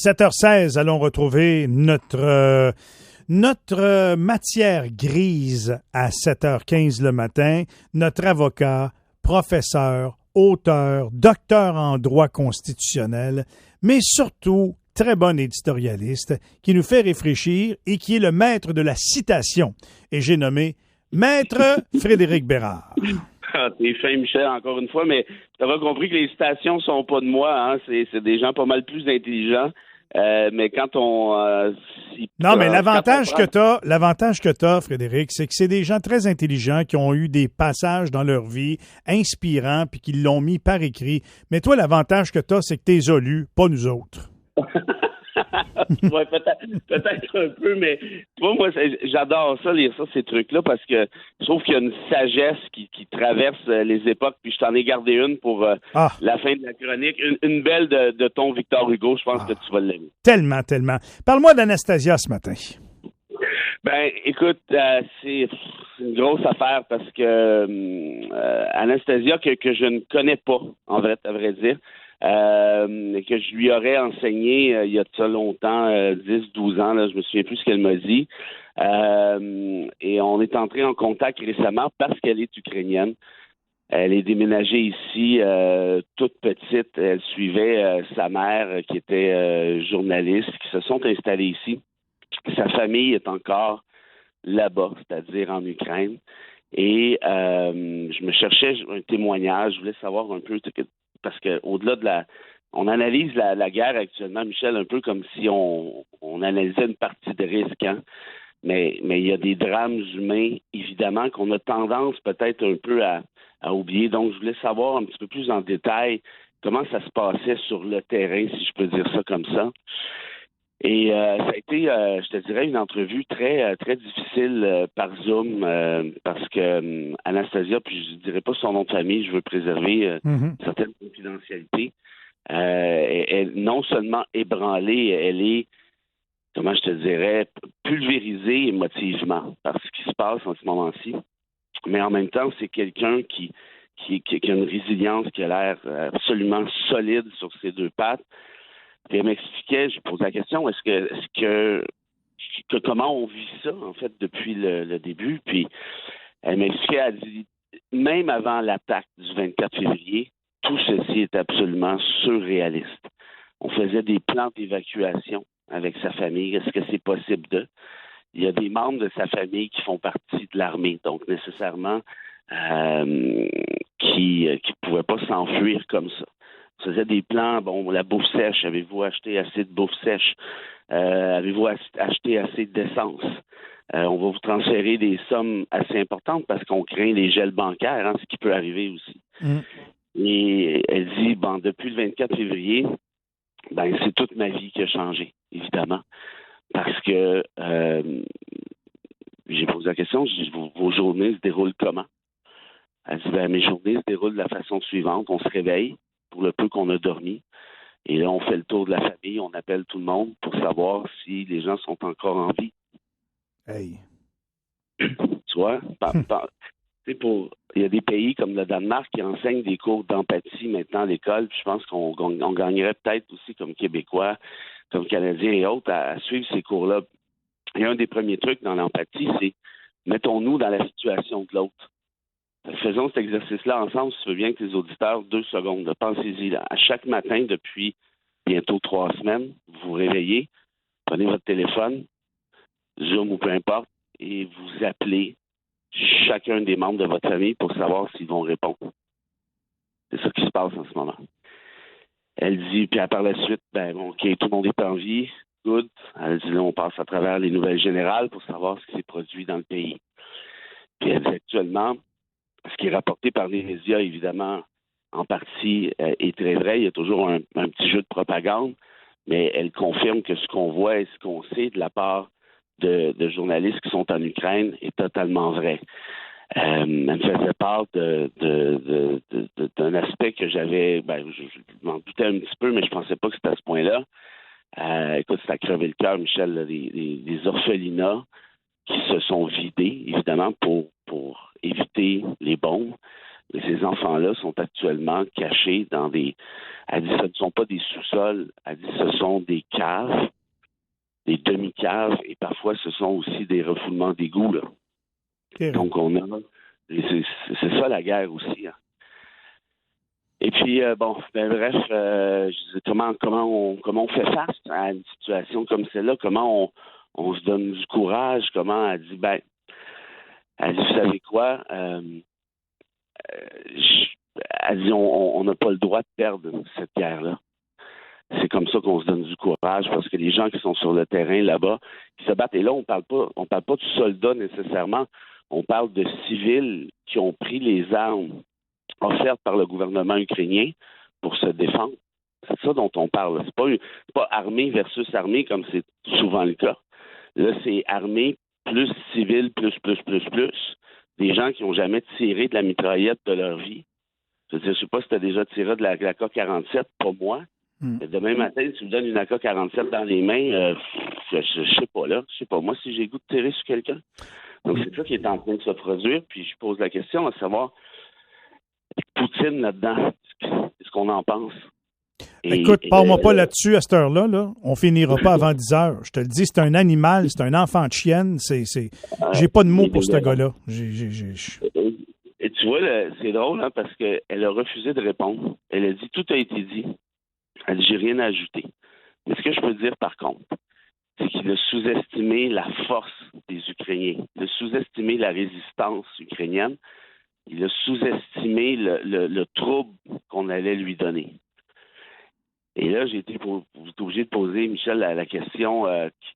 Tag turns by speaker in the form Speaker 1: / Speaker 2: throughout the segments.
Speaker 1: 7h16, allons retrouver notre matière grise à 7h15 le matin. Notre avocat, professeur, auteur, docteur en droit constitutionnel, mais surtout très bon éditorialiste qui nous fait réfléchir et qui est le maître de la citation. Et j'ai nommé Maître Frédéric Bérard.
Speaker 2: Ah, t'es fin, Michel, encore une fois, mais tu auras compris que les citations sont pas de moi, hein. C'est des gens pas mal plus intelligents. Mais quand on...
Speaker 1: non, mais l'avantage que t'as, Frédéric, c'est que c'est des gens très intelligents qui ont eu des passages dans leur vie inspirants puis qui l'ont mis par écrit. Mais toi, l'avantage que t'as, c'est que t'es lu, pas nous autres.
Speaker 2: Ouais, peut-être un peu, mais tu vois, moi, j'adore ça, lire ça, ces trucs-là, parce que je trouve qu'il y a une sagesse qui traverse les époques, puis je t'en ai gardé une pour la fin de la chronique, une belle de ton Victor Hugo, je pense que tu vas l'aimer.
Speaker 1: Tellement. Parle-moi d'Anastasia ce matin.
Speaker 2: Ben, écoute, c'est une grosse affaire parce que Anastasia, que je ne connais pas, à vrai dire, que je lui aurais enseigné il y a de ça longtemps, 10-12 ans, là, je me souviens plus ce qu'elle m'a dit. Et on est entré en contact récemment parce qu'elle est ukrainienne. Elle est déménagée ici toute petite. Elle suivait sa mère qui était journaliste, qui se sont installés ici. Sa famille est encore là-bas, c'est-à-dire en Ukraine. Et je me cherchais un témoignage, je voulais savoir un peu, parce que au-delà de on analyse la guerre actuellement, Michel, un peu comme si on analysait une partie de risque, hein? Mais il y a des drames humains, évidemment, qu'on a tendance peut-être un peu à oublier. Donc, je voulais savoir un petit peu plus en détail comment ça se passait sur le terrain, si je peux dire ça comme ça. Et ça a été, je te dirais, une entrevue très très difficile par Zoom parce que Anastasia, puis je dirais pas son nom de famille, je veux préserver certaines confidentialités. Elle non seulement ébranlée, elle est, comment je te dirais, pulvérisée émotivement par ce qui se passe en ce moment-ci. Mais en même temps, c'est quelqu'un qui a une résilience, qui a l'air absolument solide sur ses deux pattes. Puis elle m'expliquait, j'ai posé la question, est-ce que comment on vit ça, en fait, depuis le début? Puis elle m'expliquait, elle dit, même avant l'attaque du 24 février, tout ceci est absolument surréaliste. On faisait des plans d'évacuation avec sa famille. Est-ce que c'est possible de? Il y a des membres de sa famille qui font partie de l'armée, donc nécessairement qui ne pouvaient pas s'enfuir comme ça. On faisait des plans, la bouffe sèche, avez-vous acheté assez de bouffe sèche? Avez-vous acheté assez d'essence? On va vous transférer des sommes assez importantes parce qu'on craint les gels bancaires, hein, ce qui peut arriver aussi. Et elle dit, depuis le 24 février, c'est toute ma vie qui a changé, évidemment. Parce que j'ai posé la question, je dis, vos journées se déroulent comment? Elle dit, mes journées se déroulent de la façon suivante. On se réveille pour le peu qu'on a dormi. Et là, on fait le tour de la famille, on appelle tout le monde pour savoir si les gens sont encore en vie.
Speaker 1: Hey.
Speaker 2: Tu vois? Il y a des pays comme le Danemark qui enseignent des cours d'empathie maintenant à l'école. Puis je pense qu'on gagnerait peut-être aussi comme Québécois, comme Canadiens et autres à suivre ces cours-là. Et un des premiers trucs dans l'empathie, c'est mettons-nous dans la situation de l'autre. Faisons cet exercice-là ensemble, si tu veux bien, que tes auditeurs, 2 secondes. Pensez-y. Là. À chaque matin, depuis bientôt 3 semaines, vous vous réveillez, prenez votre téléphone, Zoom ou peu importe, et vous appelez chacun des membres de votre famille pour savoir s'ils vont répondre. C'est ça qui se passe en ce moment. Elle dit, puis par la suite, OK, tout le monde est en vie, good. Elle dit, là, on passe à travers les nouvelles générales pour savoir ce qui s'est produit dans le pays. Puis elle dit, actuellement, ce qui est rapporté par les médias, évidemment, en partie, est très vrai. Il y a toujours un petit jeu de propagande, mais elle confirme que ce qu'on voit et ce qu'on sait de la part de journalistes qui sont en Ukraine est totalement vrai. Elle me faisait part d'un aspect que j'avais, je m'en doutais un petit peu, mais je pensais pas que c'était à ce point-là. Écoute, ça a crevé le cœur, Michel, là, des orphelinats qui se sont vidés, évidemment, pour éviter les bombes. Mais ces enfants-là sont actuellement cachés dans des... Elle dit, ce ne sont pas des sous-sols. Elle dit, ce sont des caves, des demi-caves, et parfois, ce sont aussi des refoulements d'égouts, là.
Speaker 1: Okay.
Speaker 2: Donc, on a... C'est ça, la guerre aussi, hein. Et puis, bref, je disais, comment on fait face à une situation comme celle-là? Comment on se donne du courage? Comment elle dit, vous savez quoi? Elle dit, on n'a pas le droit de perdre cette guerre-là. C'est comme ça qu'on se donne du courage, parce que les gens qui sont sur le terrain là-bas, qui se battent, et là, on parle pas de soldats nécessairement, on parle de civils qui ont pris les armes offertes par le gouvernement ukrainien pour se défendre. C'est ça dont on parle. C'est pas armée versus armée comme c'est souvent le cas. Là, c'est armée plus civil, plus. Des gens qui n'ont jamais tiré de la mitraillette de leur vie. Je veux dire, je sais pas si tu as déjà tiré de la AK-47, pas moi. Demain matin, tu me donnes une AK-47 dans les mains, je sais pas là. Je sais pas moi si j'ai le goût de tirer sur quelqu'un. Donc, c'est ça qui est en train de se produire. Puis, je pose la question à savoir, Poutine là-dedans, qu'est-ce qu'on en pense?
Speaker 1: Écoute, parle-moi pas là-dessus à cette heure-là. Là. On finira pas avant 10 heures. Je te le dis, c'est un animal, c'est un enfant de chienne. J'ai pas de mots pour ce gars-là.
Speaker 2: Et tu vois, c'est drôle, hein, parce qu'elle a refusé de répondre. Elle a dit, tout a été dit. Elle dit, j'ai rien à ajouter. Mais ce que je peux dire, par contre, c'est qu'il a sous-estimé la force des Ukrainiens. Il a sous-estimé la résistance ukrainienne. Il a sous-estimé le trouble qu'on allait lui donner. Et là, j'ai été obligé de poser, Michel, la question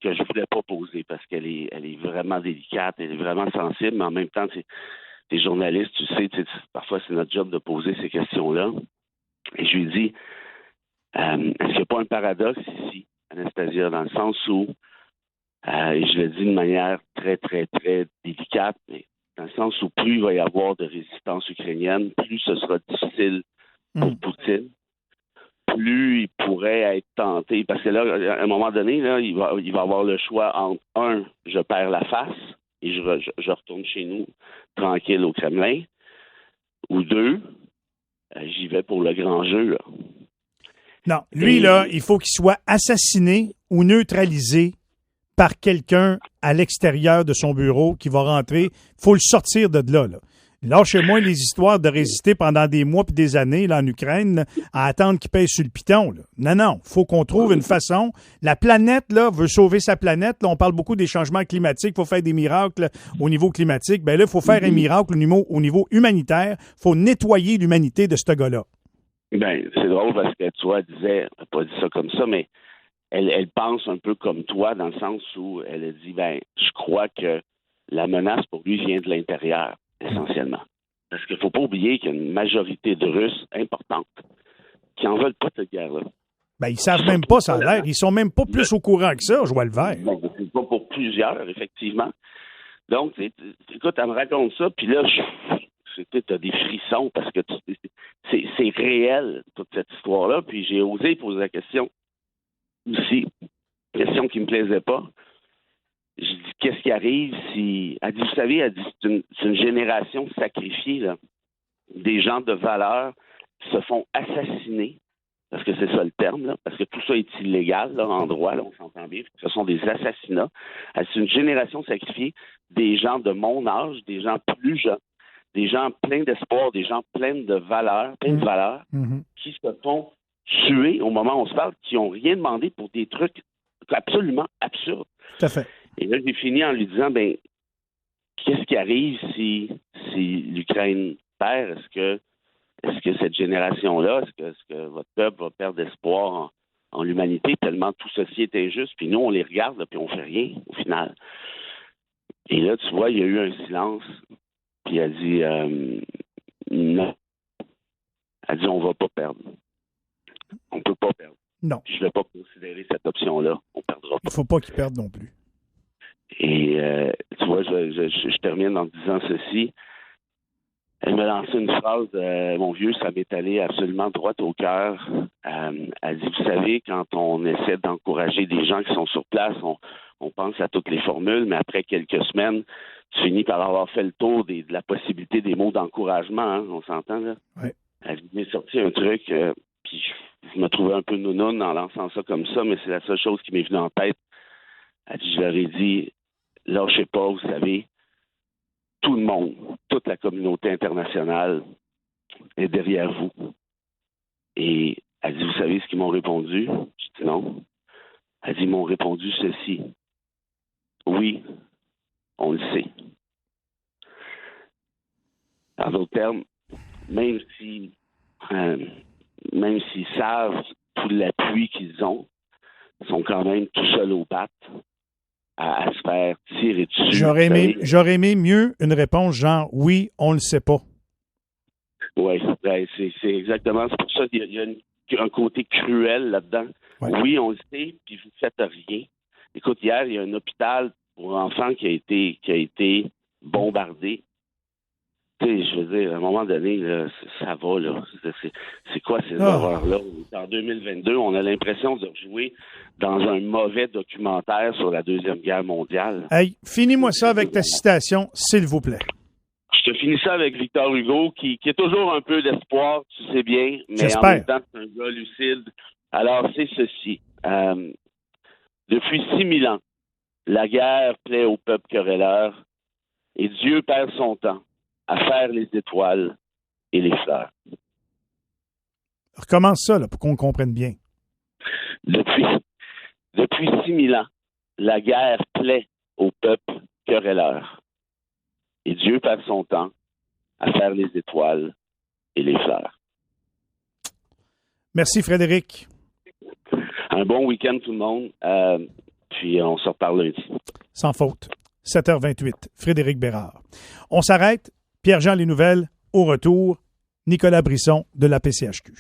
Speaker 2: que je ne voulais pas poser parce qu'elle est vraiment délicate, elle est vraiment sensible, mais en même temps, t'es journaliste, tu sais, parfois c'est notre job de poser ces questions-là. Et je lui ai dit, est-ce qu'il n'y a pas un paradoxe ici, Anastasia, dans le sens où, et je le dis de manière très, très, très délicate, mais dans le sens où plus il va y avoir de résistance ukrainienne, plus ce sera difficile pour Poutine, plus il pourrait être tenté. Parce que là, à un moment donné, là, il va avoir le choix entre, un, je perds la face et je retourne chez nous tranquille au Kremlin, ou deux, j'y vais pour le grand jeu, là.
Speaker 1: Non, lui, là, il faut qu'il soit assassiné ou neutralisé par quelqu'un à l'extérieur de son bureau qui va rentrer. Il faut le sortir de là. Lâchez-moi les histoires de résister pendant des mois et des années là, en Ukraine là, à attendre qu'il pèse sur le piton. Là. Non, il faut qu'on trouve une façon. La planète là, veut sauver sa planète. Là, on parle beaucoup des changements climatiques. Il faut faire des miracles là, au niveau climatique. Bien là, il faut faire un miracle au niveau humanitaire. Il faut nettoyer l'humanité de ce gars-là.
Speaker 2: Bien, c'est drôle parce que, tu vois, elle n'a pas dit ça comme ça, mais elle pense un peu comme toi dans le sens où elle a dit, je crois que la menace pour lui vient de l'intérieur, essentiellement. Parce qu'il ne faut pas oublier qu'il y a une majorité de Russes importante qui n'en veulent pas de cette guerre-là.
Speaker 1: Ils ne savent même pas, ça a l'air. Ils sont même pas plus au courant que ça, je vois le vert.
Speaker 2: C'est pas pour plusieurs, effectivement. Donc, écoute, elle me raconte ça, puis là, tu as des frissons parce que c'est réel, toute cette histoire-là. Puis j'ai osé poser la question aussi, question qui me plaisait pas. Je dis, qu'est-ce qui arrive si... Elle dit, vous savez, c'est une génération sacrifiée, là. Des gens de valeur qui se font assassiner, parce que c'est ça le terme, là, parce que tout ça est illégal, là, en droit, là, on s'entend bien. Ce sont des assassinats. C'est une génération sacrifiée, des gens de mon âge, des gens plus jeunes, des gens pleins d'espoir, des gens pleins de valeurs, qui se font tuer au moment où on se parle, qui n'ont rien demandé pour des trucs absolument absurdes.
Speaker 1: Tout à fait.
Speaker 2: Et là, j'ai fini en lui disant, qu'est-ce qui arrive si l'Ukraine perd? Est-ce que cette génération-là, est-ce que votre peuple va perdre espoir en l'humanité tellement tout ceci est injuste? Puis nous, on les regarde, là, puis on fait rien, au final. Et là, tu vois, il y a eu un silence. Puis elle dit, non. Elle dit, on va pas perdre. On peut pas perdre.
Speaker 1: Non.
Speaker 2: Je ne vais pas considérer cette option-là. On perdra pas.
Speaker 1: Il ne faut pas qu'ils perdent non plus.
Speaker 2: Et tu vois, je termine en disant ceci. Elle me lançait une phrase, mon vieux, ça m'est allé absolument droit au cœur. Elle dit, vous savez, quand on essaie d'encourager des gens qui sont sur place, on pense à toutes les formules, mais après quelques semaines, tu finis par avoir fait le tour de la possibilité des mots d'encouragement, hein, on s'entend, là?
Speaker 1: Oui.
Speaker 2: Elle m'est sorti un truc, puis je me trouvais un peu nounoune en lançant ça comme ça, mais c'est la seule chose qui m'est venue en tête. Elle dit, je leur ai dit, lâchez pas, vous savez, tout le monde, toute la communauté internationale est derrière vous. Et elle dit, vous savez ce qu'ils m'ont répondu? Je dis non. Elle dit, ils m'ont répondu ceci. Oui, on le sait. En d'autres termes, même s'ils savent tout l'appui qu'ils ont, ils sont quand même tout seuls au bat à se faire tirer dessus.
Speaker 1: J'aurais aimé mieux une réponse genre oui, on le sait pas.
Speaker 2: Oui, ben, c'est exactement. C'est pour ça qu'il y a un côté cruel là-dedans. Ouais. Oui, on le sait, puis vous faites rien. Écoute, hier, il y a un hôpital pour enfants qui a été bombardé. Tu sais, je veux dire, à un moment donné, là, ça va, là. C'est quoi ces horreurs-là? En 2022, on a l'impression de jouer dans un mauvais documentaire sur la Deuxième Guerre mondiale.
Speaker 1: Hey, finis-moi ça avec ta citation, s'il vous plaît.
Speaker 2: Je te finis ça avec Victor Hugo, qui est toujours un peu d'espoir, tu sais bien, mais
Speaker 1: J'espère.
Speaker 2: En même temps, c'est un gars lucide. Alors, c'est ceci. Depuis 6000 ans, la guerre plaît au peuple querelleur et Dieu perd son temps à faire les étoiles et les fleurs.
Speaker 1: Recommence ça, là, pour qu'on comprenne bien.
Speaker 2: Depuis 6000 ans, la guerre plaît au peuple querelleur. Et Dieu perd son temps à faire les étoiles et les fleurs.
Speaker 1: Merci, Frédéric.
Speaker 2: Un bon week-end, tout le monde. Puis on se reparle lundi.
Speaker 1: Sans faute. 7h28. Frédéric Bérard. On s'arrête. Pierre-Jean, les nouvelles. Au retour, Nicolas Brisson de la PCHQ.